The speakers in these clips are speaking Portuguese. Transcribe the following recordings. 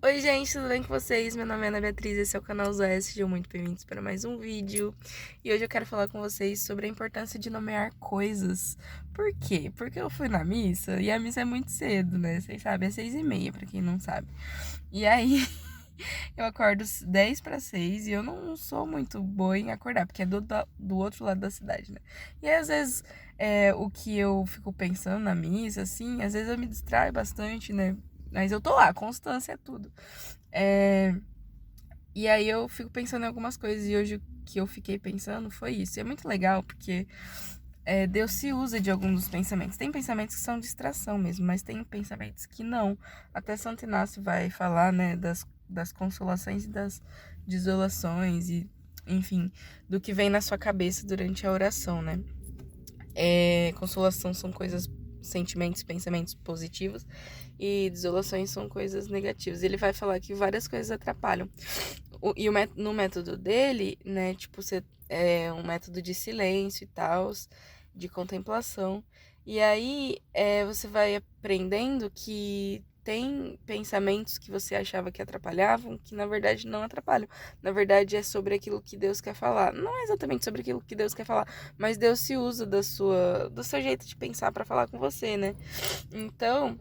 Oi, gente, tudo bem com vocês? Meu nome é Ana Beatriz, esse é o canal Zoé, sejam muito bem-vindos para mais um vídeo. E hoje eu quero falar com vocês sobre a importância de nomear coisas. Por quê? Porque eu fui na missa e a missa é muito cedo, né? Vocês sabem, é 6h30, pra quem não sabe. E aí, eu acordo 10 para 6 e eu não sou muito boa em acordar, porque é do outro lado da cidade, né? E aí, às vezes, o que eu fico pensando na missa, assim, às vezes eu me distraio bastante, né? Mas eu tô lá, constância é tudo. É, E aí eu fico pensando em algumas coisas e hoje o que eu fiquei pensando foi isso. E é muito legal porque Deus se usa de alguns dos pensamentos. Tem pensamentos que são distração mesmo, mas tem pensamentos que não. Até Santo Inácio vai falar, né, das consolações e das desolações e, enfim, do que vem na sua cabeça durante a oração, né? Consolação são coisas, sentimentos, pensamentos positivos e desolações são coisas negativas. Ele vai falar que várias coisas atrapalham. No método dele, né, tipo, você é um método de silêncio e tal, de contemplação. E aí você vai aprendendo que tem pensamentos que você achava que atrapalhavam, que na verdade não atrapalham. Na verdade é sobre aquilo que Deus quer falar. Não é exatamente sobre aquilo que Deus quer falar, mas Deus se usa do seu jeito de pensar para falar com você, né? Então,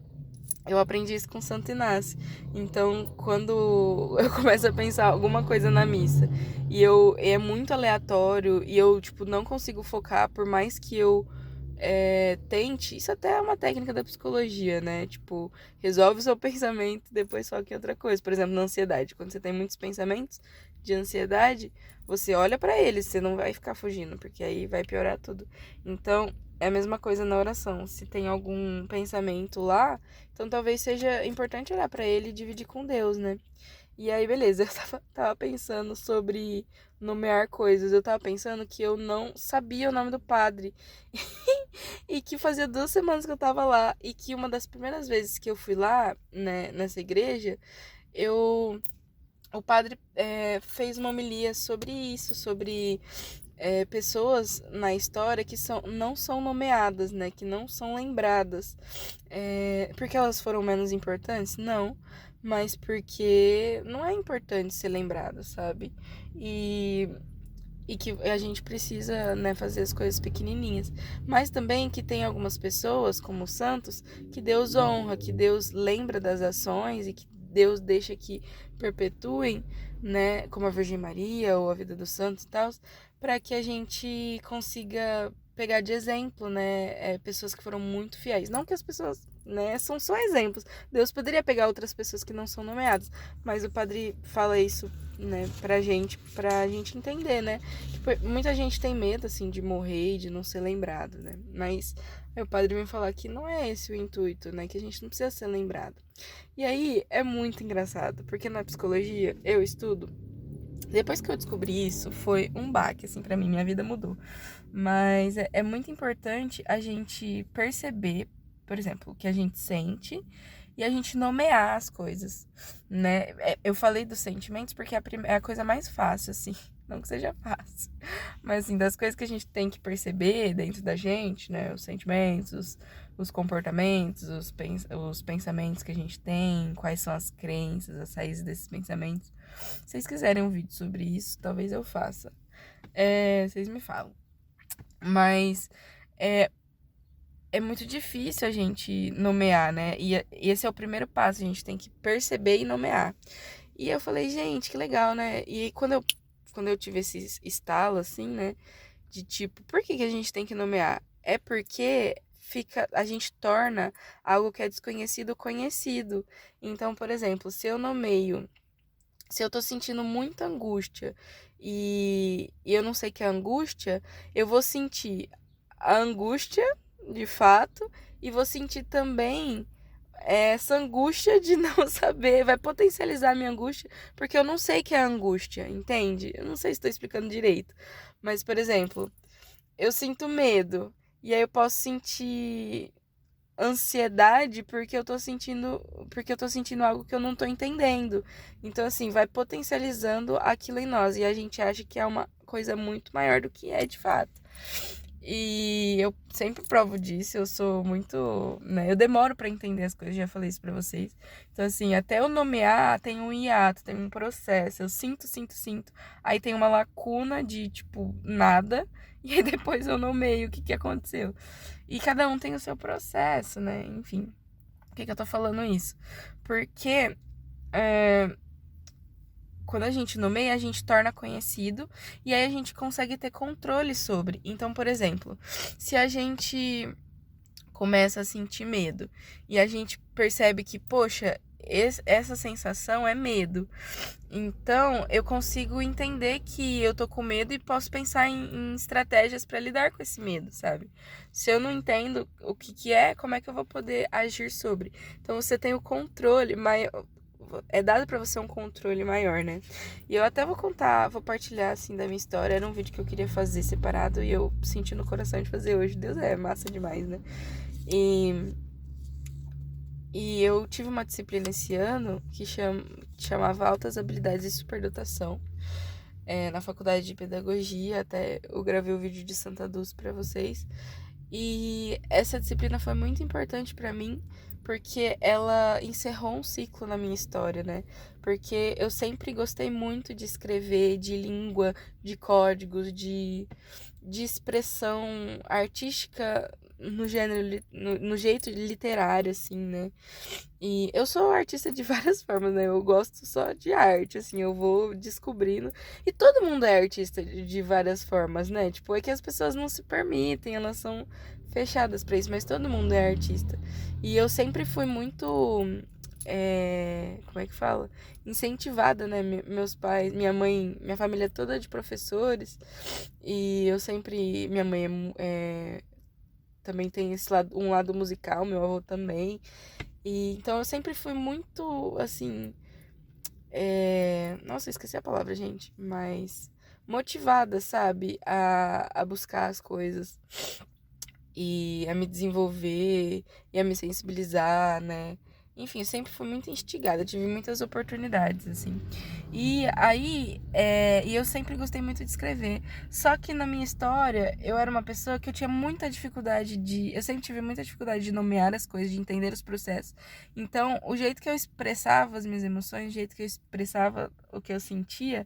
eu aprendi isso com Santo Inácio. Então, quando eu começo a pensar alguma coisa na missa e é muito aleatório e eu, tipo, não consigo focar, por mais que eu tente, isso até é uma técnica da psicologia, né? Tipo, resolve o seu pensamento, depois foca em outra coisa. Por exemplo, na ansiedade. Quando você tem muitos pensamentos de ansiedade, você olha pra eles, você não vai ficar fugindo, porque aí vai piorar tudo. Então, é a mesma coisa na oração. Se tem algum pensamento lá, então talvez seja importante olhar pra ele e dividir com Deus, né? E aí, beleza, eu tava pensando sobre nomear coisas. Eu tava pensando que eu não sabia o nome do padre. E que fazia 2 semanas que eu tava lá. E que uma das primeiras vezes que eu fui lá, né, nessa igreja, eu. O padre fez uma homilia sobre isso, sobre pessoas na história que não são nomeadas, né? Que não são lembradas. Porque elas foram menos importantes? Não. Mas porque não é importante ser lembrado, sabe? E que a gente precisa, né, fazer as coisas pequenininhas. Mas também que tem algumas pessoas, como os santos, que Deus honra, que Deus lembra das ações e que Deus deixa que perpetuem, né, como a Virgem Maria ou a vida dos santos e tal, para que a gente consiga pegar de exemplo, né, pessoas que foram muito fiéis. Não que as pessoas, né, são só exemplos. Deus poderia pegar outras pessoas que não são nomeadas, mas o padre fala isso, né, pra gente entender, né? Tipo, muita gente tem medo, assim, de morrer e de não ser lembrado, né? Mas aí o padre vem falar que não é esse o intuito, né? Que a gente não precisa ser lembrado. E aí é muito engraçado, porque na psicologia eu estudo. Depois que eu descobri isso, foi um baque, assim, pra mim, minha vida mudou. Mas é muito importante a gente perceber, por exemplo, o que a gente sente e a gente nomear as coisas, né? Eu falei dos sentimentos porque é a coisa mais fácil, assim. Não que seja fácil, mas assim, das coisas que a gente tem que perceber dentro da gente, né? Os sentimentos, os comportamentos, os pensamentos que a gente tem, quais são as crenças, as raízes desses pensamentos. Se vocês quiserem um vídeo sobre isso, talvez eu faça. Vocês me falam. Mas é, é muito difícil a gente nomear, né? E esse é o primeiro passo, a gente tem que perceber e nomear. E eu falei, gente, que legal, né? E quando eu tive esse estalo, assim, né? De tipo, por que a gente tem que nomear? É porque a gente torna algo que é desconhecido conhecido. Então, por exemplo, se eu tô sentindo muita angústia e eu não sei que é angústia, eu vou sentir a angústia, de fato, e vou sentir também essa angústia de não saber, vai potencializar a minha angústia, porque eu não sei que é angústia, entende? Eu não sei se estou explicando direito, mas, por exemplo, eu sinto medo, e aí eu posso sentir ansiedade porque eu tô sentindo algo que eu não tô entendendo. Então, assim, vai potencializando aquilo em nós e a gente acha que é uma coisa muito maior do que é de fato. E eu sempre provo disso, eu sou muito, né? Eu demoro pra entender as coisas, já falei isso pra vocês. Então, assim, até eu nomear, tem um hiato, tem um processo. Eu sinto. Aí tem uma lacuna de, tipo, nada. E aí depois eu nomeio o que aconteceu. E cada um tem o seu processo, né? Enfim, por que eu tô falando isso? Porque quando a gente nomeia, a gente torna conhecido e aí a gente consegue ter controle sobre. Então, por exemplo, se a gente começa a sentir medo e a gente percebe que, poxa, essa sensação é medo. Então, eu consigo entender que eu tô com medo e posso pensar em estratégias para lidar com esse medo, sabe? Se eu não entendo o que é, como é que eu vou poder agir sobre? Então, você tem o controle, mas é dado pra você um controle maior, né? E eu até vou partilhar, assim, da minha história. Era um vídeo que eu queria fazer separado e eu senti no coração de fazer hoje. Deus, é massa demais, né? E eu tive uma disciplina esse ano que chamava Altas Habilidades e Superdotação. Na faculdade de pedagogia, até eu gravei o vídeo de Santa Dulce pra vocês. E essa disciplina foi muito importante pra mim, porque ela encerrou um ciclo na minha história, né? Porque eu sempre gostei muito de escrever, de língua, de códigos, de expressão artística no gênero, no jeito literário, assim, né? E eu sou artista de várias formas, né? Eu gosto só de arte, assim, eu vou descobrindo. E todo mundo é artista de várias formas, né? Tipo, é que as pessoas não se permitem, elas são fechadas pra isso, mas todo mundo é artista. E eu sempre fui muito. Como é que fala? Incentivada, né? Meus pais, minha mãe, minha família é toda de professores. E eu sempre. Minha mãe também tem um lado musical, meu avô também. E então eu sempre fui muito, assim. Nossa, esqueci a palavra, gente. Mas motivada, sabe? A buscar as coisas. E a me desenvolver e a me sensibilizar, né? Enfim, eu sempre fui muito instigada, tive muitas oportunidades, assim. E aí, e eu sempre gostei muito de escrever. Só que na minha história, eu era uma pessoa que eu tinha muita dificuldade de. Eu sempre tive muita dificuldade de nomear as coisas, de entender os processos. Então, o jeito que eu expressava as minhas emoções, o jeito que eu expressava o que eu sentia,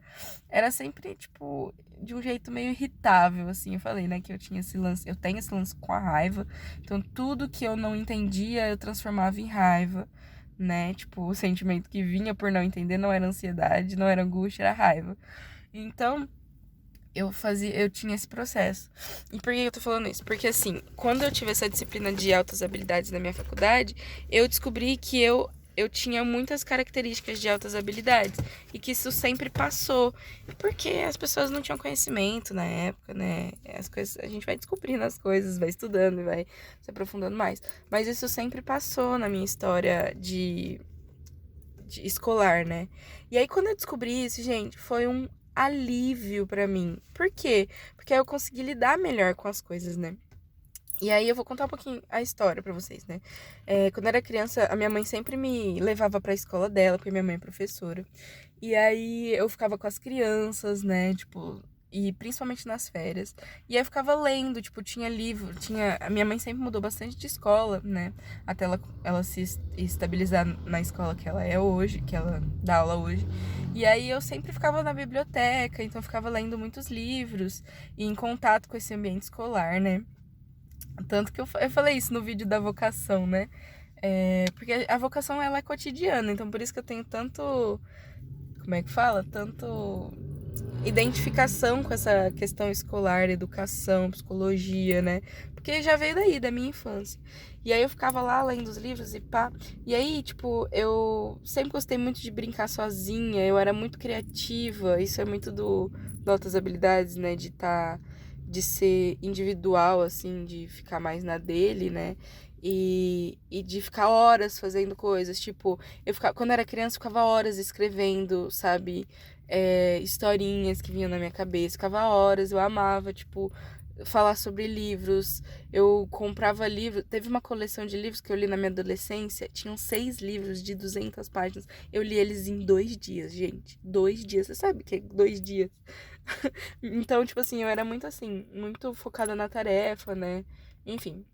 era sempre, tipo, de um jeito meio irritável, assim. Eu falei, né, que eu tinha esse lance, eu tenho esse lance com a raiva. Então, tudo que eu não entendia, eu transformava em raiva, né? Tipo, o sentimento que vinha por não entender não era ansiedade, não era angústia, era raiva. Então, eu tinha esse processo. E por que eu tô falando isso? Porque assim, quando eu tive essa disciplina de altas habilidades na minha faculdade, eu descobri que eu tinha muitas características de altas habilidades e que isso sempre passou, porque as pessoas não tinham conhecimento na época, né? As coisas, a gente vai descobrindo as coisas, vai estudando e vai se aprofundando mais. Mas isso sempre passou na minha história de escolar, né? E aí quando eu descobri isso, gente, foi um alívio pra mim. Por quê? Porque aí eu consegui lidar melhor com as coisas, né? E aí eu vou contar um pouquinho a história pra vocês, né? Quando eu era criança, a minha mãe sempre me levava pra escola dela, porque minha mãe é professora. E aí eu ficava com as crianças, né? Tipo, e principalmente nas férias. E aí eu ficava lendo, tipo, tinha livro, tinha. A minha mãe sempre mudou bastante de escola, né? Até ela se estabilizar na escola que ela é hoje, que ela dá aula hoje. E aí eu sempre ficava na biblioteca, então eu ficava lendo muitos livros e em contato com esse ambiente escolar, né? Tanto que eu falei isso no vídeo da vocação, né? Porque a vocação, ela é cotidiana, então por isso que eu tenho tanto... Como é que fala? Tanto identificação com essa questão escolar, educação, psicologia, né? Porque já veio daí, da minha infância. E aí eu ficava lá lendo os livros e pá. E aí, tipo, eu sempre gostei muito de brincar sozinha, eu era muito criativa, isso é muito do Altas Habilidades, né? De ser individual, assim, de ficar mais na dele, né? E de ficar horas fazendo coisas. Tipo, quando eu era criança, eu ficava horas escrevendo, sabe? Historinhas que vinham na minha cabeça. Ficava horas, eu amava, tipo, falar sobre livros. Eu comprava livros. Teve uma coleção de livros que eu li na minha adolescência. Tinham 6 livros de 200 páginas. Eu li eles em 2 dias, gente. 2 dias. Você sabe o que é 2 dias? Então, tipo assim, eu era muito assim, muito focada na tarefa, né? Enfim.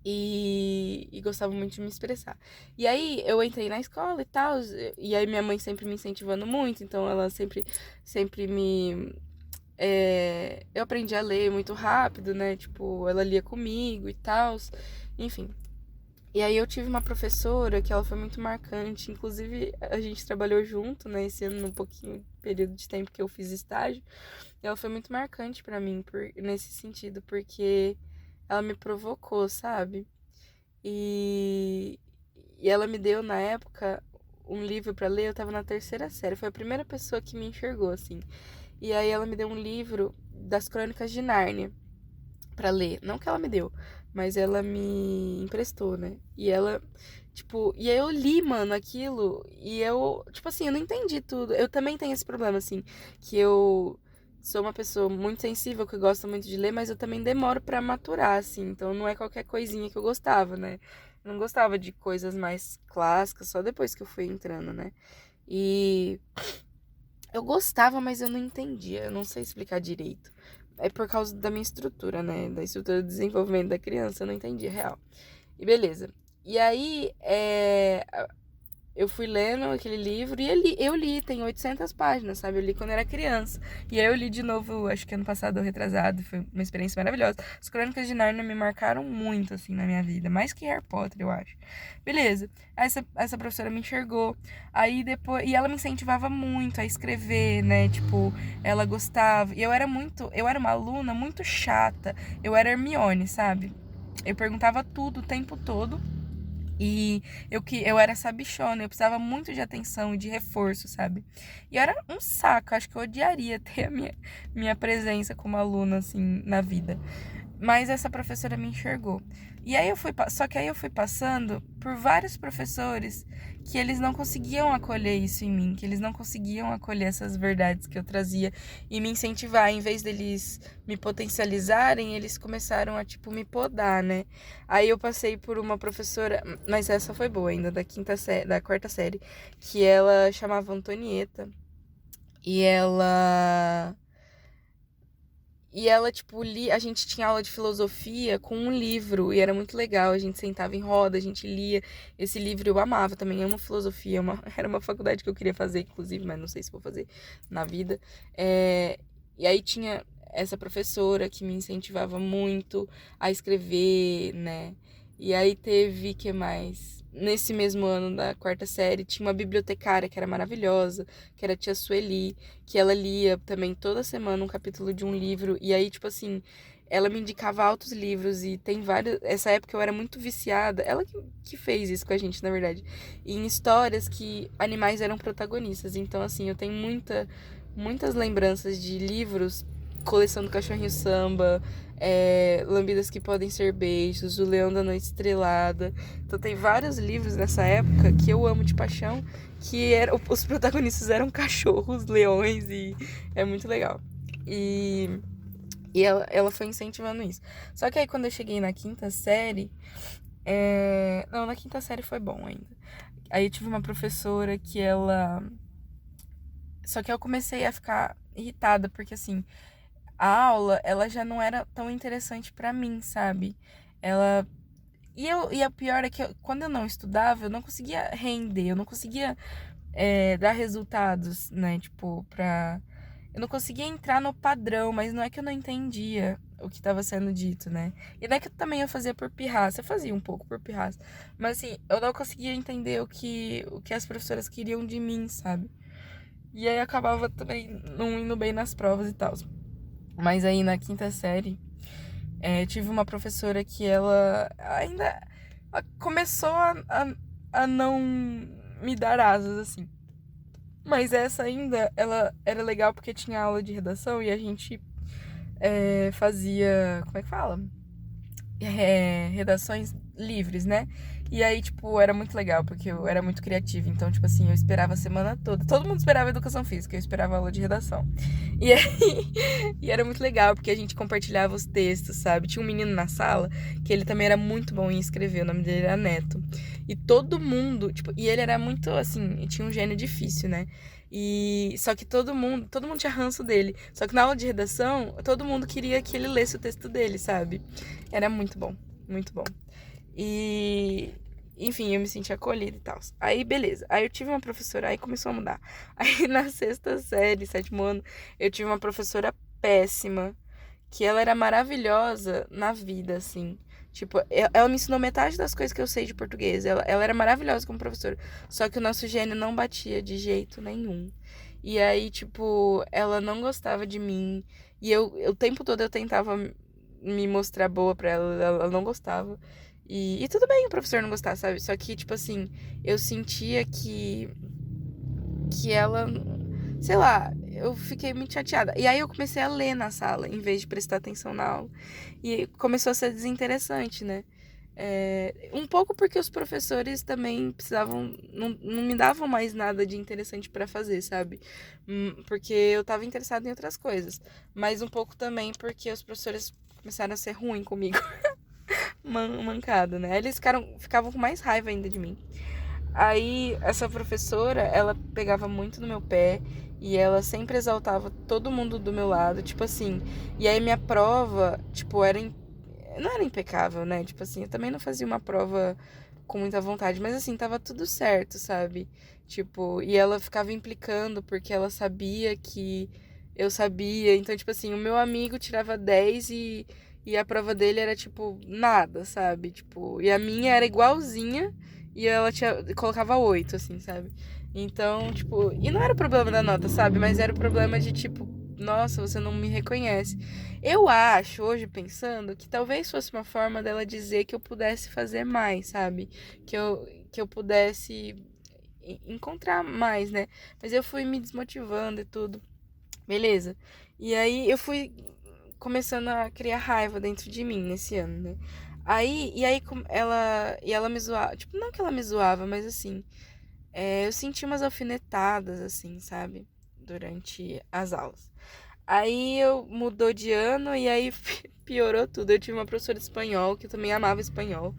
E gostava muito de me expressar. E aí eu entrei na escola e tal, e aí minha mãe sempre me incentivando muito, então ela sempre me. Eu aprendi a ler muito rápido, né? Tipo, ela lia comigo e tal, enfim. E aí eu tive uma professora que ela foi muito marcante, inclusive a gente trabalhou junto, né? Esse ano, num pouquinho período de tempo que eu fiz estágio. E ela foi muito marcante pra mim nesse sentido, porque ela me provocou, sabe? E, e ela me deu, na época, um livro pra ler. Eu tava na 3ª série. Foi a primeira pessoa que me enxergou, assim. E aí ela me deu um livro das Crônicas de Nárnia pra ler. Não que ela me deu, mas ela me emprestou, né? E ela, tipo... E aí eu li, mano, aquilo. E eu, tipo assim, eu não entendi tudo. Eu também tenho esse problema, assim, que eu sou uma pessoa muito sensível, que gosta muito de ler, mas eu também demoro pra maturar, assim. Então não é qualquer coisinha que eu gostava, né? Eu não gostava de coisas mais clássicas, só depois que eu fui entrando, né? E eu gostava, mas eu não entendia. Eu não sei explicar direito. É por causa da minha estrutura, né? Da estrutura de desenvolvimento da criança, eu não entendia real. E beleza. E aí, eu fui lendo aquele livro e eu li, tem 800 páginas, sabe? Eu li quando era criança. E aí eu li de novo, acho que ano passado ou retrasado, foi uma experiência maravilhosa. As Crônicas de Nárnia me marcaram muito, assim, na minha vida, mais que Harry Potter, eu acho. Beleza, essa professora me enxergou, aí depois, e ela me incentivava muito a escrever, né? Tipo, ela gostava, e eu era uma aluna muito chata, eu era Hermione, sabe? Eu perguntava tudo o tempo todo. E eu era sabichona, eu precisava muito de atenção e de reforço, sabe? E era um saco, acho que eu odiaria ter a minha presença como aluna, assim, na vida. Mas essa professora me enxergou. E aí só que aí eu fui passando por vários professores que eles não conseguiam acolher isso em mim, que eles não conseguiam acolher essas verdades que eu trazia e me incentivar. Em vez deles me potencializarem, eles começaram a, tipo, me podar, né? Aí eu passei por uma professora, mas essa foi boa ainda, da 4ª série, que ela chamava Antonieta. E ela. E ela, tipo, a gente tinha aula de filosofia com um livro, e era muito legal. A gente sentava em roda, a gente lia esse livro. Eu amava também, amo filosofia. Era uma faculdade que eu queria fazer, inclusive, mas não sei se vou fazer na vida. E aí tinha essa professora que me incentivava muito a escrever, né? E aí teve, que mais? Nesse mesmo ano da 4ª série, tinha uma bibliotecária que era maravilhosa, que era a tia Sueli, que ela lia também toda semana um capítulo de um livro. E aí, tipo assim, ela me indicava altos livros e tem vários. Essa época eu era muito viciada. Ela que fez isso com a gente, na verdade. Em histórias que animais eram protagonistas. Então, assim, eu tenho muitas lembranças de livros, Coleção do Cachorrinho Samba, Lambidas que Podem Ser Beijos, O Leão da Noite Estrelada. Então tem vários livros nessa época que eu amo de paixão, que os protagonistas eram cachorros, leões, e é muito legal. E ela foi incentivando isso. Só que aí quando eu cheguei na 5ª série, não, na 5ª série foi bom ainda. Aí eu tive uma professora que ela... Só que eu comecei a ficar irritada, porque assim, a aula, ela já não era tão interessante pra mim, sabe? Ela... E a pior é que quando eu não estudava, eu não conseguia render, eu não conseguia dar resultados, né? Tipo, eu não conseguia entrar no padrão, mas não é que eu não entendia o que estava sendo dito, né? E não é que também eu fazia por pirraça, eu fazia um pouco por pirraça. Mas assim, eu não conseguia entender o que as professoras queriam de mim, sabe? E aí acabava também não indo bem nas provas e tal. Mas aí na 5ª série, tive uma professora que ela ainda começou a não me dar asas, assim. Mas essa ainda, ela era legal porque tinha aula de redação e a gente fazia, como é que fala? Redações livres, né? E aí, tipo, era muito legal, porque eu era muito criativa. Então, tipo assim, eu esperava a semana toda. Todo mundo esperava educação física, eu esperava aula de redação. E aí, e era muito legal, porque a gente compartilhava os textos, sabe? Tinha um menino na sala que ele também era muito bom em escrever, o nome dele era Neto. E todo mundo, tipo, e ele era muito assim, tinha um gênio difícil, né? E só que todo mundo tinha ranço dele. Só que na aula de redação, todo mundo queria que ele lesse o texto dele, sabe? Era muito bom, muito bom. E, enfim, eu me senti acolhida e tal. Aí, beleza. Aí eu tive uma professora, aí começou a mudar. Aí na sexta série, sétimo ano, eu tive uma professora péssima, que ela era maravilhosa na vida, assim. Tipo, ela me ensinou metade das coisas que eu sei de português. Ela era maravilhosa como professora. Só que o nosso gênio não batia de jeito nenhum. E aí, tipo, ela não gostava de mim. E o tempo todo eu tentava me mostrar boa pra ela, ela não gostava. E tudo bem o professor não gostar, sabe? Só que, tipo assim, eu sentia que ela, sei lá, eu fiquei muito chateada. E aí eu comecei a ler na sala, em vez de prestar atenção na aula. E começou a ser desinteressante, né? Um pouco porque os professores também precisavam, não me davam mais nada de interessante pra fazer, sabe? Porque eu tava interessada em outras coisas. Mas um pouco também porque os professores começaram a ser ruins comigo. Mancado, né? Eles ficavam com mais raiva ainda de mim. Aí, essa professora, ela pegava muito no meu pé e ela sempre exaltava todo mundo do meu lado, tipo assim. E aí, minha prova, tipo, não era impecável, né? Tipo assim, eu também não fazia uma prova com muita vontade, mas assim, tava tudo certo, sabe? Tipo, e ela ficava implicando porque ela sabia que eu sabia. Então, tipo assim, o meu amigo tirava 10 e a prova dele era, tipo, nada, sabe? Tipo, e a minha era igualzinha e ela colocava 8 assim, sabe? Então, tipo, e não era o problema da nota, sabe? Mas era o problema de, tipo, nossa, você não me reconhece. Eu acho, hoje pensando, que talvez fosse uma forma dela dizer que eu pudesse fazer mais, sabe? Que eu pudesse encontrar mais, né? Mas eu fui me desmotivando e tudo. Beleza. E aí eu fui começando a criar raiva dentro de mim nesse ano, né? Ela me zoava, tipo, não que ela me zoava, mas assim, eu senti umas alfinetadas, assim, sabe? Durante as aulas. Aí eu mudou de ano e aí piorou tudo. Eu tive uma professora de espanhol, que eu também amava espanhol,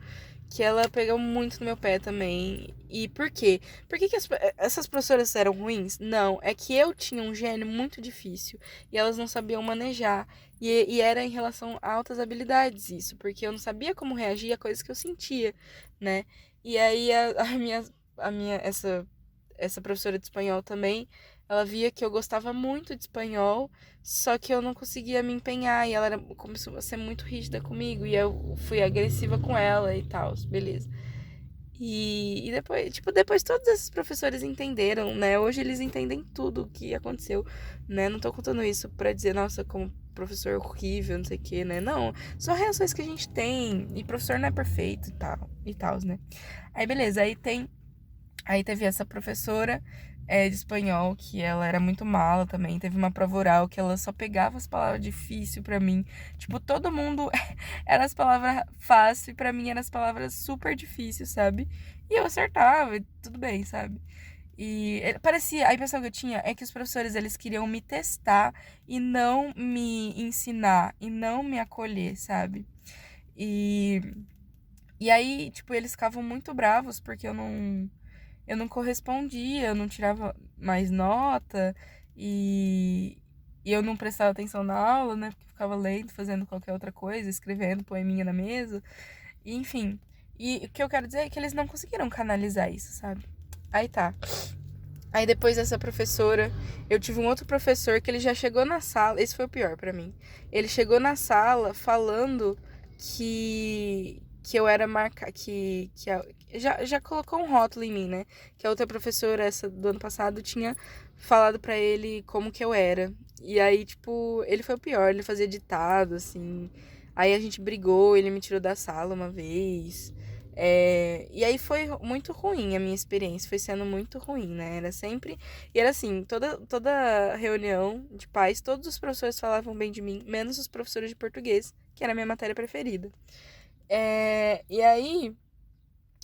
que ela pegou muito no meu pé também. E por quê? Por que essas professoras eram ruins? Não, é que eu tinha um gênio muito difícil e elas não sabiam manejar. E era em relação a altas habilidades isso, porque eu não sabia como reagir a coisas que eu sentia, né? E aí essa professora de espanhol também, ela via que eu gostava muito de espanhol, só que eu não conseguia me empenhar e começou a ser muito rígida comigo e eu fui agressiva com ela e tal, beleza. E depois, tipo, depois todos esses professores entenderam, né? Hoje eles entendem tudo o que aconteceu, né? Não tô contando isso pra dizer, nossa, como professor horrível, não sei o que, né? Não, são reações que a gente tem e professor não é perfeito e tal, né? Aí beleza, aí teve essa professora de espanhol, que ela era muito mala também. Teve uma prova oral que ela só pegava as palavras difíceis pra mim. Tipo, todo mundo era as palavras fáceis e pra mim eram as palavras super difíceis, sabe? E eu acertava, e tudo bem, sabe? E parecia, a impressão que eu tinha é que os professores eles queriam me testar e não me ensinar e não me acolher, sabe? E, e aí, tipo, eles ficavam muito bravos porque eu não correspondia, eu não tirava mais nota e eu não prestava atenção na aula, né? Porque eu ficava lendo, fazendo qualquer outra coisa, escrevendo poeminha na mesa, e, enfim. E o que eu quero dizer é que eles não conseguiram canalizar isso, sabe? Aí tá. Aí depois dessa professora, eu tive um outro professor que ele já chegou na sala, esse foi o pior pra mim. Ele chegou na sala falando que eu era já colocou um rótulo em mim, né? Que a outra professora, essa do ano passado, tinha falado pra ele como que eu era. E aí, tipo, ele foi o pior, ele fazia ditado, assim. Aí a gente brigou, ele me tirou da sala uma vez. E aí foi muito ruim a minha experiência, foi sendo muito ruim, né? Era sempre. E era assim, toda reunião de pais, todos os professores falavam bem de mim, menos os professores de português, que era a minha matéria preferida. E aí,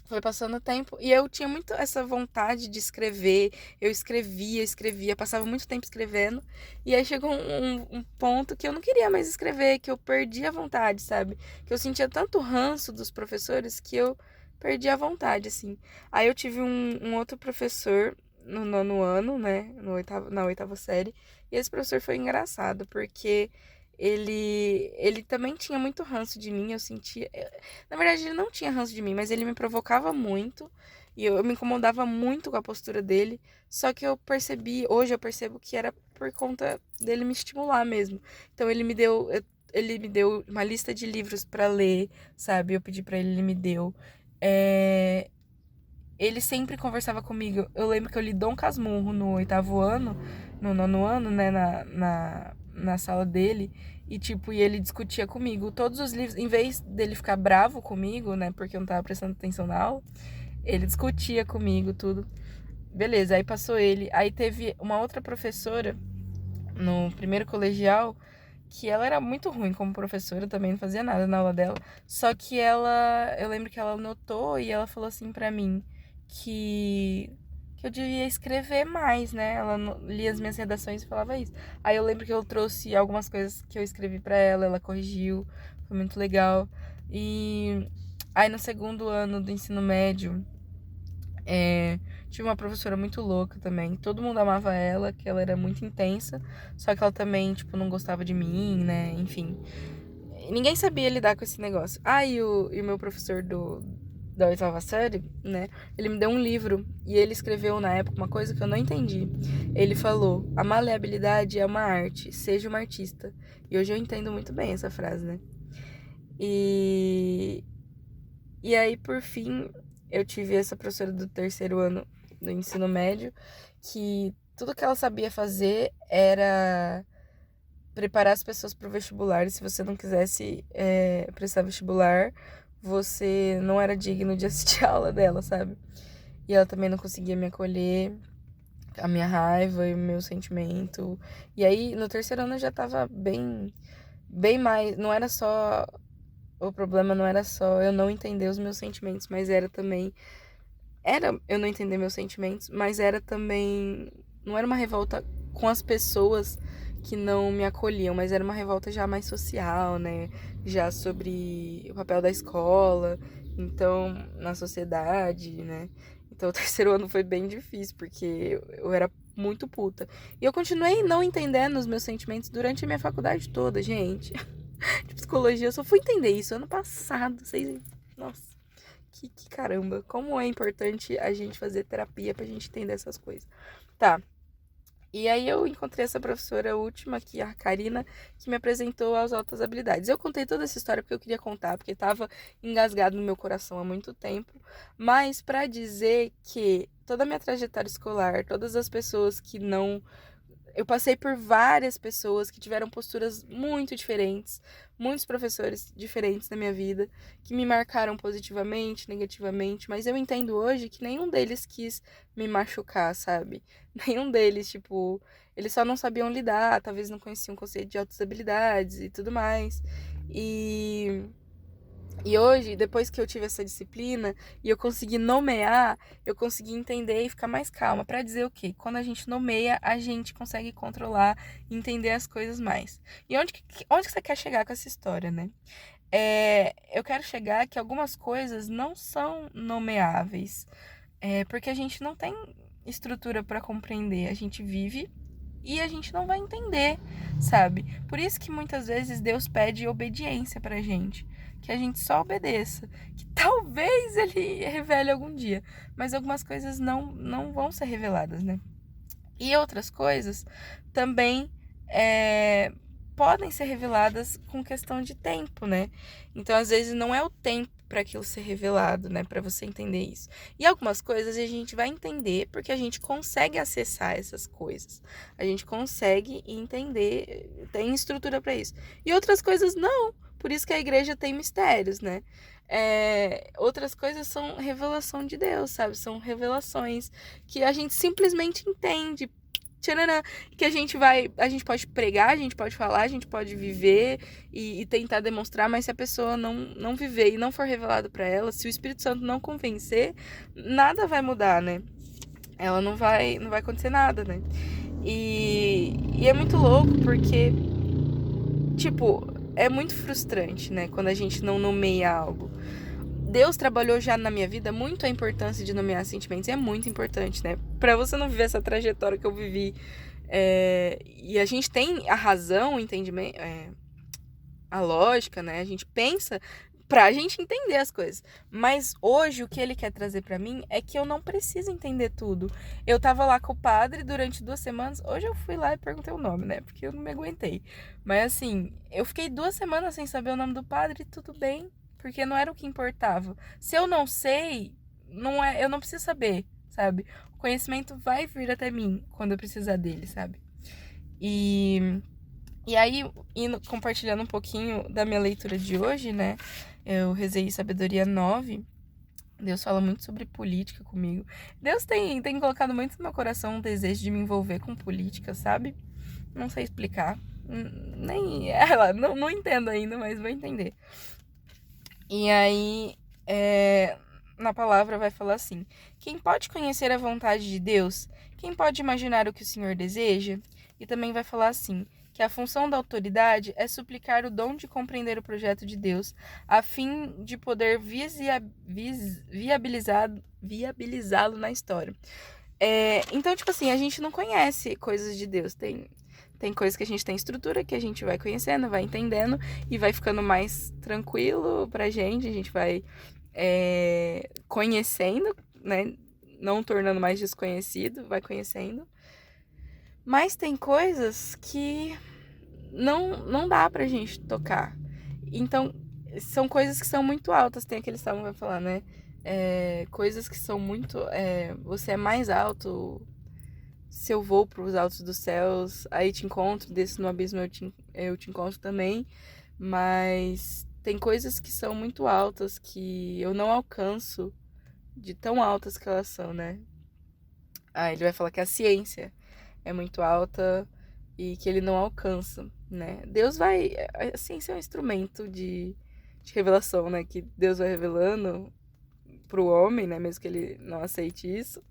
Foi passando o tempo e eu tinha muito essa vontade de escrever. Eu escrevia, passava muito tempo escrevendo. E aí chegou um ponto que eu não queria mais escrever, que eu perdi a vontade, sabe? Que eu sentia tanto ranço dos professores que eu perdi a vontade, assim. Aí eu tive um outro professor no nono ano, né? Na oitava série. E esse professor foi engraçado, porque ele também tinha muito ranço de mim, eu sentia. Na verdade, ele não tinha ranço de mim, mas ele me provocava muito e eu me incomodava muito com a postura dele. Só que hoje eu percebo que era por conta dele me estimular mesmo. Então ele me deu uma lista de livros pra ler, sabe? Eu pedi pra ele, ele me deu. É, Ele sempre conversava comigo. Eu lembro que eu li Dom Casmurro no oitavo ano, no nono ano, né, na sala dele. E, tipo, ele discutia comigo todos os livros. Em vez dele ficar bravo comigo, né, porque eu não tava prestando atenção na aula, ele discutia comigo tudo. Beleza, aí passou ele. Aí teve uma outra professora no primeiro colegial que ela era muito ruim como professora, também não fazia nada na aula dela. Só que eu lembro que ela notou e ela falou assim pra mim que eu devia escrever mais, né? Ela lia as minhas redações e falava isso. Aí eu lembro que eu trouxe algumas coisas que eu escrevi pra ela corrigiu, foi muito legal. E aí no segundo ano do ensino médio, tive uma professora muito louca também. Todo mundo amava ela, que ela era muito intensa. Só que ela também, tipo, não gostava de mim, né? Enfim. Ninguém sabia lidar com esse negócio. E o meu professor da oitava série, né? Ele me deu um livro e ele escreveu na época uma coisa que eu não entendi. Ele falou: a maleabilidade é uma arte, seja uma artista. E hoje eu entendo muito bem essa frase, né? E, e aí, por fim, eu tive essa professora do terceiro ano do ensino médio que tudo que ela sabia fazer era preparar as pessoas para o vestibular. E se você não quisesse prestar vestibular, você não era digno de assistir a aula dela, sabe? E ela também não conseguia me acolher, a minha raiva e o meu sentimento. E aí, no terceiro ano eu já tava bem mais. Não era só. O problema não era só eu não entender os meus sentimentos, mas era também. Era eu não entender meus sentimentos, mas era também. Não era uma revolta com as pessoas que não me acolhiam, mas era uma revolta já mais social, né? Já sobre o papel da escola, então, na sociedade, né? Então, o terceiro ano foi bem difícil, porque eu era muito puta. E eu continuei não entendendo os meus sentimentos durante a minha faculdade toda, gente. De psicologia, eu só fui entender isso ano passado. Vocês. Nossa, que caramba. Como é importante a gente fazer terapia pra gente entender essas coisas. Tá. E aí eu encontrei essa professora última aqui, a Karina, que me apresentou as altas habilidades. Eu contei toda essa história porque eu queria contar, porque estava engasgado no meu coração há muito tempo, mas para dizer que toda a minha trajetória escolar, todas as pessoas que não eu passei por várias pessoas que tiveram posturas muito diferentes, muitos professores diferentes na minha vida, que me marcaram positivamente, negativamente, mas eu entendo hoje que nenhum deles quis me machucar, sabe? Nenhum deles, tipo, eles só não sabiam lidar, talvez não conheciam o conceito de altas habilidades e tudo mais. E e hoje, depois que eu tive essa disciplina e eu consegui nomear, eu consegui entender e ficar mais calma. Pra dizer o quê? Quando a gente nomeia, a gente consegue controlar e entender as coisas mais. E onde que você quer chegar com essa história, né? Eu quero chegar que algumas coisas não são nomeáveis. Porque a gente não tem estrutura pra compreender. A gente vive e a gente não vai entender, sabe? Por isso que muitas vezes Deus pede obediência pra gente, que a gente só obedeça, que talvez ele revele algum dia, mas algumas coisas não vão ser reveladas, né? E outras coisas também podem ser reveladas com questão de tempo, né? Então, às vezes, não é o tempo para aquilo ser revelado, né? Para você entender isso. E algumas coisas a gente vai entender porque a gente consegue acessar essas coisas. A gente consegue entender, tem estrutura para isso. E outras coisas não. Por isso que a igreja tem mistérios, né? Outras coisas são revelação de Deus, sabe? São revelações que a gente simplesmente entende. tchananã, que a gente pode pregar, a gente pode falar, a gente pode viver e tentar demonstrar, mas se a pessoa não viver e não for revelado pra ela, se o Espírito Santo não convencer, nada vai mudar, né? Ela não vai acontecer nada, né? E é muito louco porque, tipo, é muito frustrante, né? Quando a gente não nomeia algo. Deus trabalhou já na minha vida muito a importância de nomear sentimentos. E é muito importante, né? Pra você não viver essa trajetória que eu vivi. E a gente tem a razão, o entendimento, a lógica, né? A gente pensa pra gente entender as coisas. Mas hoje o que ele quer trazer pra mim é que eu não preciso entender tudo. Eu tava lá com o padre durante 2 semanas. Hoje eu fui lá e perguntei o nome, né? Porque eu não me aguentei. Mas assim, eu fiquei 2 semanas sem saber o nome do padre e tudo bem. Porque não era o que importava. Se eu não sei, eu não preciso saber, sabe? O conhecimento vai vir até mim quando eu precisar dele, sabe? E aí, compartilhando um pouquinho da minha leitura de hoje, né? Eu rezei Sabedoria 9. Deus fala muito sobre política comigo. Deus tem colocado muito no meu coração um desejo de me envolver com política, sabe? Não sei explicar. Nem ela, não entendo ainda, mas vou entender. E aí, na palavra vai falar assim: quem pode conhecer a vontade de Deus? Quem pode imaginar o que o Senhor deseja? E também vai falar assim: que a função da autoridade é suplicar o dom de compreender o projeto de Deus, a fim de poder viabilizá-lo na história. Então, tipo assim, a gente não conhece coisas de Deus. Tem coisas que a gente tem estrutura, que a gente vai conhecendo, vai entendendo e vai ficando mais tranquilo pra gente. A gente vai conhecendo, né? Não tornando mais desconhecido, vai conhecendo. Mas tem coisas que não dá pra gente tocar. Então, são coisas que são muito altas. Tem aquele salmo que vai falar, né? Coisas que são muito... você é mais alto... Se eu vou para os altos dos céus, aí te encontro, desço no abismo, eu te encontro também. Mas tem coisas que são muito altas que eu não alcanço de tão altas que elas são, né? Ele vai falar que a ciência é muito alta e que ele não alcança, né? A ciência é um instrumento de revelação, né? Que Deus vai revelando pro homem, né? Mesmo que ele não aceite isso.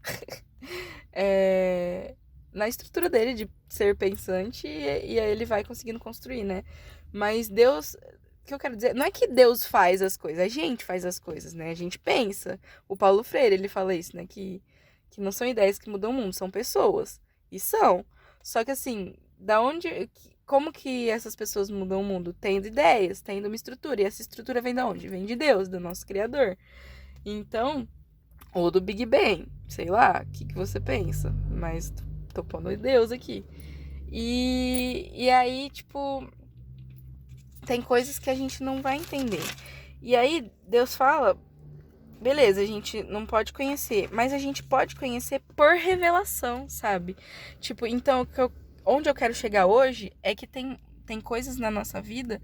Na estrutura dele de ser pensante e aí ele vai conseguindo construir, né? Mas Deus, o que eu quero dizer, não é que Deus faz as coisas, a gente faz as coisas, né? A gente pensa. O Paulo Freire, ele fala isso, né? Que não são ideias que mudam o mundo, são pessoas. E são. Só que assim, como que essas pessoas mudam o mundo? Tendo ideias, tendo uma estrutura. E essa estrutura vem de onde? Vem de Deus, do nosso Criador. Então, ou do Big Bang, sei lá, o que você pensa, mas tô pondo Deus aqui. E aí, tipo, tem coisas que a gente não vai entender. E aí, Deus fala, beleza, a gente não pode conhecer, mas a gente pode conhecer por revelação, sabe? Tipo, então, onde eu quero chegar hoje é que tem coisas na nossa vida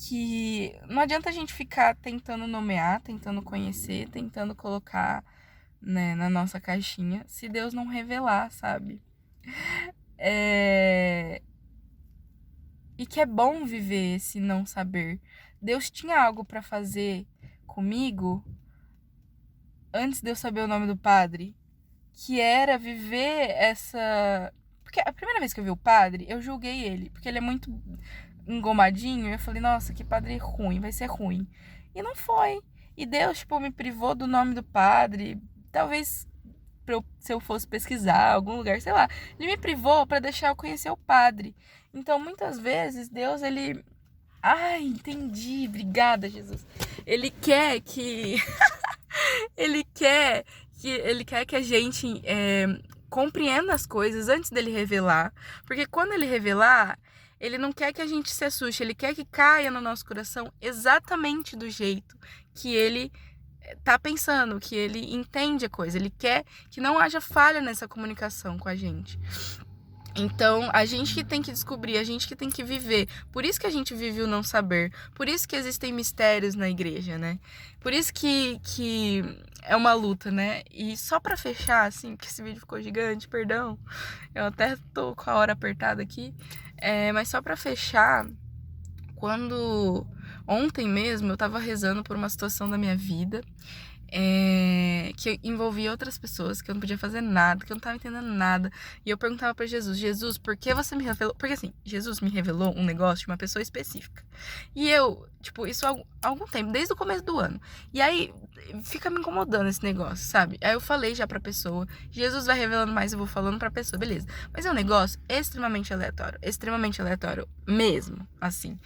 que não adianta a gente ficar tentando nomear, tentando conhecer, tentando colocar, né, na nossa caixinha, se Deus não revelar, sabe? E que é bom viver esse não saber. Deus tinha algo pra fazer comigo antes de eu saber o nome do padre, que era viver essa... Porque a primeira vez que eu vi o padre, eu julguei ele, porque ele é muito engomadinho, e eu falei, nossa, que padre ruim, vai ser ruim. E não foi. E Deus, tipo, me privou do nome do padre, talvez se eu fosse pesquisar algum lugar, sei lá. Ele me privou pra deixar eu conhecer o padre. Então, muitas vezes, Deus, ele... Ai, entendi, obrigada, Jesus. Ele quer que... ele quer que a gente compreenda as coisas antes dele revelar. Porque quando ele revelar, ele não quer que a gente se assuste, ele quer que caia no nosso coração exatamente do jeito que ele tá pensando, que ele entende a coisa. Ele quer que não haja falha nessa comunicação com a gente. Então, a gente que tem que descobrir, a gente que tem que viver. Por isso que a gente vive o não saber. Por isso que existem mistérios na igreja, né? Por isso que é uma luta, né? E só pra fechar, assim, porque esse vídeo ficou gigante, perdão. Eu até tô com a hora apertada aqui. Mas só pra fechar, quando... Ontem mesmo eu tava rezando por uma situação da minha vida. Que envolvia outras pessoas, que eu não podia fazer nada, que eu não tava entendendo nada. E eu perguntava pra Jesus, Jesus, por que você me revelou? Porque assim, Jesus me revelou um negócio de uma pessoa específica. E eu, tipo, isso há algum tempo, desde o começo do ano. E aí, fica me incomodando esse negócio, sabe? Aí eu falei já pra pessoa, Jesus vai revelando mais, eu vou falando pra pessoa, beleza. Mas é um negócio extremamente aleatório mesmo, assim.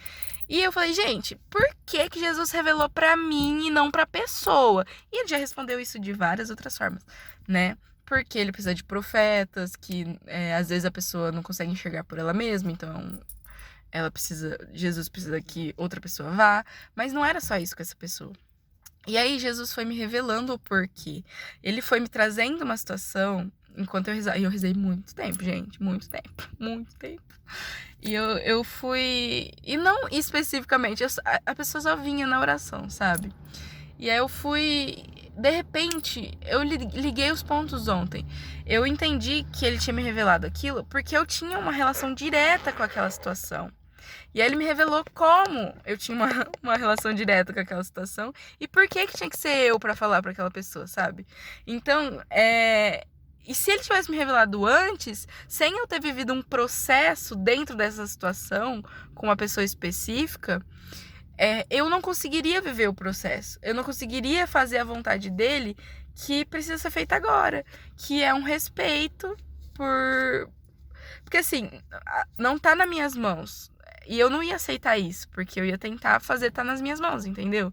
E eu falei, gente, por que que Jesus revelou pra mim e não pra pessoa? E ele já respondeu isso de várias outras formas, né? Porque ele precisa de profetas, que às vezes a pessoa não consegue enxergar por ela mesma, então Jesus precisa que outra pessoa vá. Mas não era só isso com essa pessoa. E aí Jesus foi me revelando o porquê. Ele foi me trazendo uma situação enquanto eu rezava. E eu rezei muito tempo, gente. Muito tempo. Muito tempo. E eu fui. E não especificamente, a pessoa só vinha na oração, sabe? E aí eu fui. De repente, eu liguei os pontos ontem. Eu entendi que ele tinha me revelado aquilo porque eu tinha uma relação direta com aquela situação. E aí ele me revelou como eu tinha uma relação direta com aquela situação e por que tinha que ser eu pra falar pra aquela pessoa, sabe? Então, E se ele tivesse me revelado antes, sem eu ter vivido um processo dentro dessa situação com uma pessoa específica, eu não conseguiria viver o processo. Eu não conseguiria fazer a vontade dele, que precisa ser feita agora. Que é um respeito por... Porque assim, não tá nas minhas mãos. E eu não ia aceitar isso, porque eu ia tentar fazer tá nas minhas mãos, entendeu?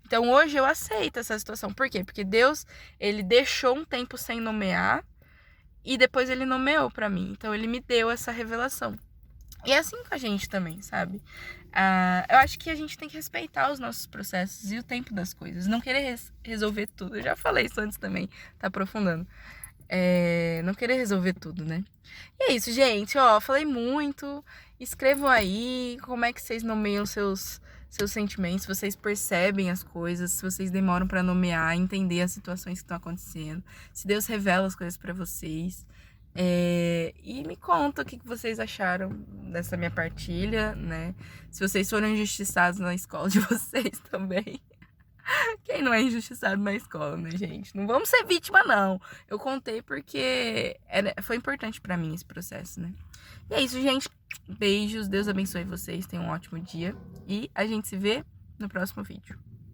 Então hoje eu aceito essa situação. Por quê? Porque Deus, ele deixou um tempo sem nomear e depois ele nomeou pra mim. Então ele me deu essa revelação. E é assim com a gente também, sabe? Eu acho que a gente tem que respeitar os nossos processos e o tempo das coisas. Não querer resolver tudo. Eu já falei isso antes também, tá aprofundando. Não querer resolver tudo, né? E é isso, gente. Ó, falei muito. Escrevam aí como é que vocês nomeiam seus sentimentos, se vocês percebem as coisas, se vocês demoram pra nomear, entender as situações que estão acontecendo, se Deus revela as coisas pra vocês. E me conta o que vocês acharam dessa minha partilha, né? Se vocês foram injustiçados na escola de vocês também. Quem não é injustiçado na escola, né, gente? Não vamos ser vítima, não. Eu contei porque foi importante pra mim esse processo, né? E é isso, gente. Beijos, Deus abençoe vocês, tenham um ótimo dia. E a gente se vê no próximo vídeo.